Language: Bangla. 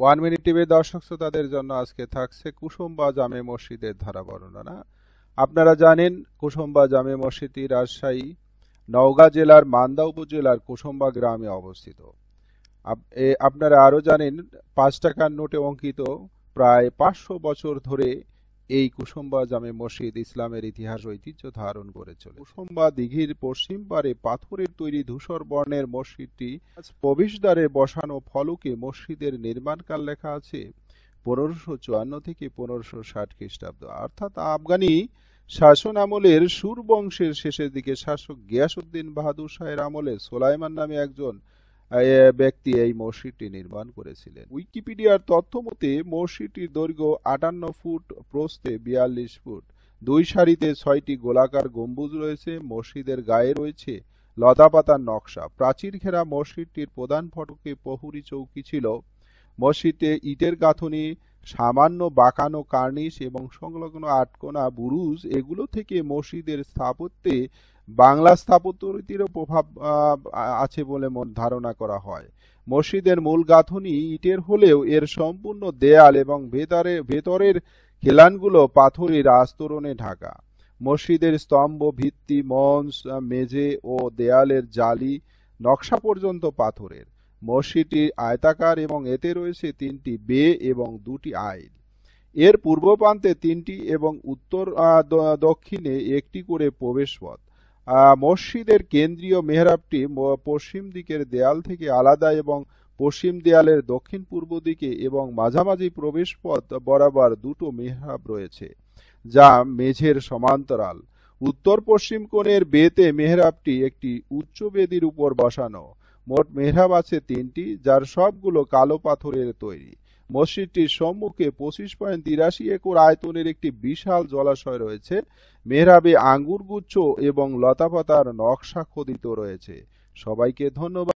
ওয়ান মিনিট টিভির দর্শক শ্রোতাদের জন্য আজকে থাকছে কুসুম্বা জামে মসজিদের ধারা বর্ণনা। আপনারা জানেন কুসুম্বা জামে মসজিদটি রাজশাহী নওগাঁ জেলার মান্দা উপজেলার কুসুম্বা গ্রামে অবস্থিত। আপনারা আরো জানেন ৫ টাকার নোটে অঙ্কিত প্রায় ৫০০ বছর ধরে এই কুসুম্বা জামে মসজিদ ইসলামের ইতিহাস ঐতিহ্য ধারণ করে চলে। কুসুম্বা দিঘির পশ্চিম পারে পাথরের তৈরি ধূসর বর্ণের মসজিদটি প্রবেশদ্বারে বসানো ফলকে মসজিদের নির্মাণকাল লেখা আছে ১৫৫৪ থেকে ১৫৬০ খ্রিস্টাব্দ, অর্থাৎ আফগানি শাসন আমলের সুর বংশের শেষের দিকে শাসক গিয়াসউদ্দিন বাহাদুর শাহের আমলে সোলাইমান নামে একজন ব্যক্তি এই মসজিদটি নির্মাণ করেছিলেন। উইকিপিডিয়ার তথ্য মতে মসজিদটির দৈর্ঘ্য ৫৮ ফুট, প্রস্থে ৪২ ফুট। দুই সারিতে ৬টি গোলাকার গম্বুজ রয়েছে। মসজিদের গায়ে রয়েছে লতাপাতার নকশা। প্রাচীর ঘেরা মসজিদটির প্রধান ফটকে প্রহরী চৌকি ছিল। মসজিদে ইটের গাঁথনি, সামান্য বাঁকানো কার্নিশ এবং সংলগ্ন আটকোনা বুরুজ, এগুলো থেকে মসজিদের স্থাপত্যে বাংলা স্থাপত্য রীতিরও প্রভাব আছে বলে ধারণা করা হয়। মসজিদের মূল গাঁথনি ইটের হলেও এর সম্পূর্ণ দেয়াল এবং ভেতরের খিলানগুলো পাথরের আস্তরণে ঢাকা। মসজিদের স্তম্ভ, ভিত্তি, মঞ্চ, মেঝে ও দেয়ালের জালি নকশা পর্যন্ত পাথরের। মসজিদটি আয়তাকার এবং এতে রয়েছে ৩টি বে এবং ২টি আইল। এর পূর্ব প্রান্তে ৩টি এবং উত্তর দক্ষিণে একটি করে প্রবেশপথ। মসজিদের কেন্দ্রীয় মেহরাবটি পশ্চিম দিকের দেয়াল থেকে আলাদা এবং পশ্চিম দেয়ালের দক্ষিণ পূর্ব দিকে এবং মাঝামাঝি প্রবেশপথ বরাবর দুটো মেহরাব রয়েছে, যা মেঝের সমান্তরাল। উত্তর পশ্চিম কোণের বেতে মেহরাবটি একটি উচ্চ বেদির উপর বসানো। মোট মেহরাব আছে ৩টি, যার সবগুলো কালো পাথরের তৈরি। মসজিদটির সম্মুখে ২৫.৮৩ একর আয়তনের একটি বিশাল জলাশয় রয়েছে। মেহরাবে আঙ্গুর গুচ্ছ এবং লতাপাতার নকশা খোদিত রয়েছে। সবাইকে ধন্যবাদ।